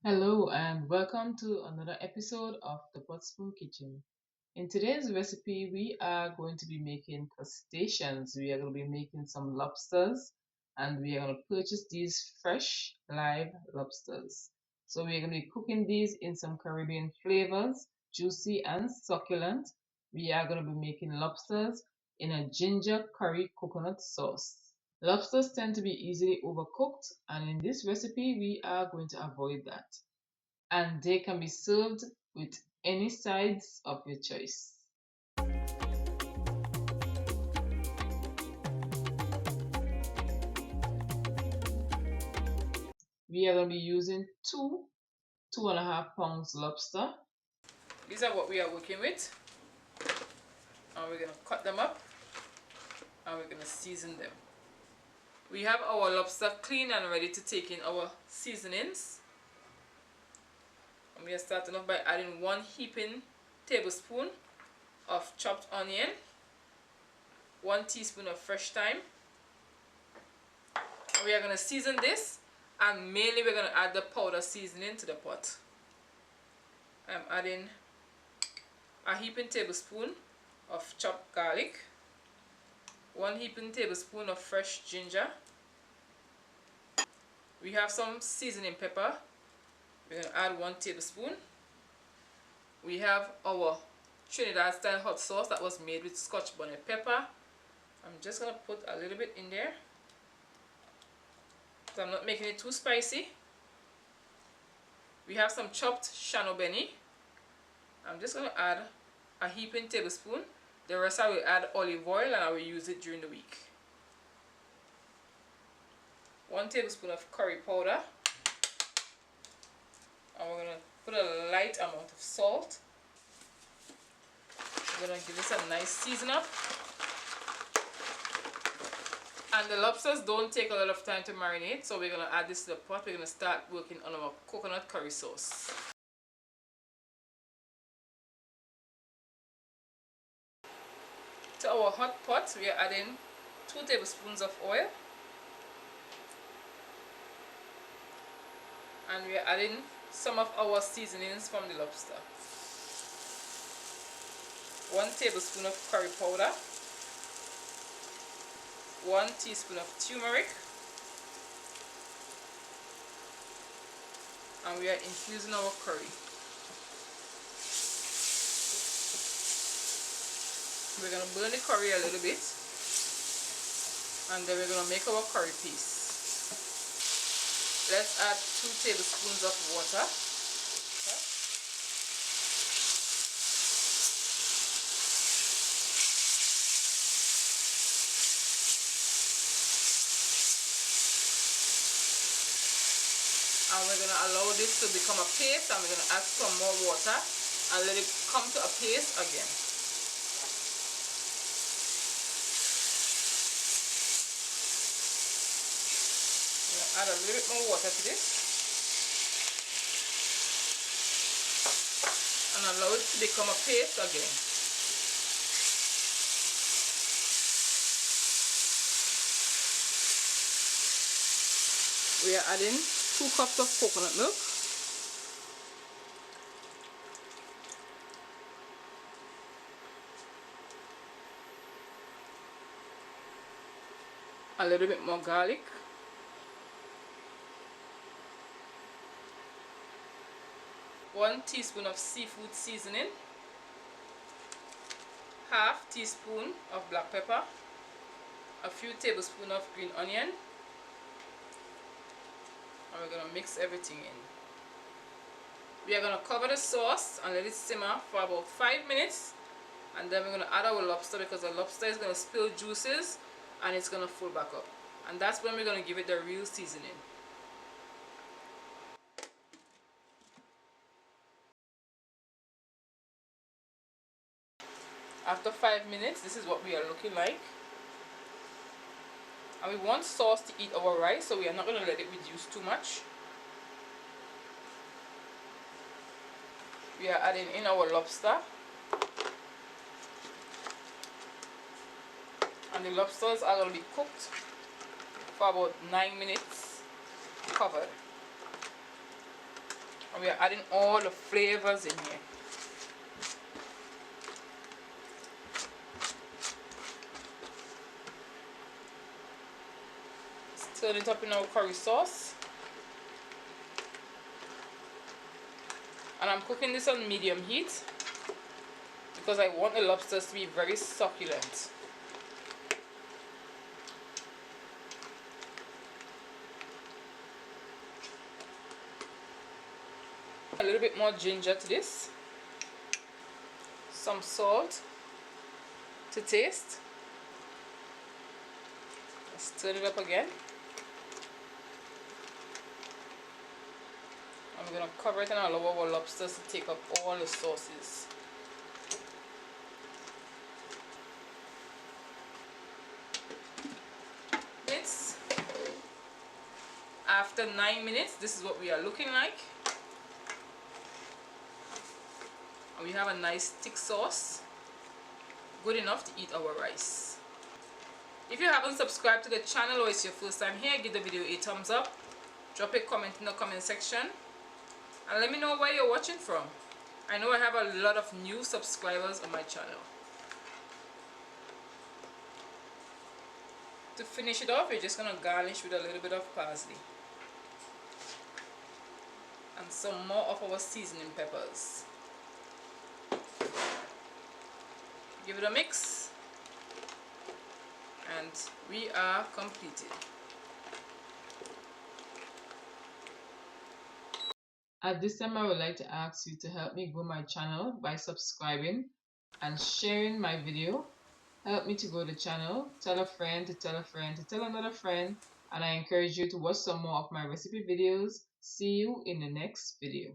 Hello and welcome to another episode of the Pot Spoon Kitchen. In today's recipe, we are going to be making crustaceans. We are going to be making some lobsters and we are going to purchase these fresh live lobsters. So we are going to be cooking these in some Caribbean flavors, juicy and succulent. We are going to be making lobsters in a ginger curry coconut sauce. Lobsters tend to be easily overcooked, and in this recipe, we are going to avoid that. And they can be served with any sides of your choice. We are going to be using 2.5 pounds lobster. These are what we are working with, and we're going to cut them up and we're going to season them. We have our lobster clean and ready to take in our seasonings. And we are starting off by adding 1 heaping tablespoon of chopped onion, 1 teaspoon of fresh thyme. And we are going to season this, and mainly we're going to add the powder seasoning to the pot. I'm adding a heaping tablespoon of chopped garlic, 1 heaping tablespoon of fresh ginger. We have some seasoning pepper. We're going to add 1 tablespoon. We have our Trinidad style hot sauce that was made with scotch bonnet pepper. I'm just going to put a little bit in there, so I'm not making it too spicy. We have some chopped chadon beni. I'm just going to add a heaping tablespoon. The rest I will add olive oil and I will use it during the week. 1 tablespoon of curry powder. And we're going to put a light amount of salt. We're going to give this a nice season up. And the lobsters don't take a lot of time to marinate, so we're going to add this to the pot. We're going to start working on our coconut curry sauce. To our hot pot, we are adding 2 tablespoons of oil. And we are adding some of our seasonings from the lobster. 1 tablespoon of curry powder, 1 teaspoon of turmeric, and we are infusing our curry. We're going to burn the curry a little bit, and then we're going to make our curry paste. Let's add 2 tablespoons of water. And we're going to allow this to become a paste, and we're going to add some more water and let it come to a paste again. We're going to add a little bit more water to this and allow it to become a paste again. We are adding 2 cups of coconut milk, a little bit more garlic, 1 teaspoon of seafood seasoning, half teaspoon of black pepper, a few tablespoons of green onion, and we're going to mix everything in. We are going to cover the sauce and let it simmer for about 5 minutes, and then we're going to add our lobster, because the lobster is going to spill juices and it's going to fill back up, and that's when we're going to give it the real seasoning. After 5 minutes, this is what we are looking like. And we want sauce to eat our rice, so we are not going to let it reduce too much. We are adding in our lobster. And the lobsters are going to be cooked for about 9 minutes covered. And we are adding all the flavors in here. Stir it up in our curry sauce. And I'm cooking this on medium heat because I want the lobsters to be very succulent. A little bit more ginger to this. Some salt to taste. Stir it up again. And we're going to cover it and allow our lobsters to take up all the sauces. After 9 minutes, this is what we are looking like. And we have a nice thick sauce, good enough to eat our rice. If you haven't subscribed to the channel or it's your first time here, give the video a thumbs up, drop a comment in the comment section, and let me know where you're watching from. I know I have a lot of new subscribers on my channel. To finish it off, we're just going to garnish with a little bit of parsley and some more of our seasoning peppers. Give it a mix and we are completed. At this time, I would like to ask you to help me grow my channel by subscribing and sharing my video. Help me to grow the channel, tell a friend to tell a friend to tell another friend, and I encourage you to watch some more of my recipe videos. See you in the next video.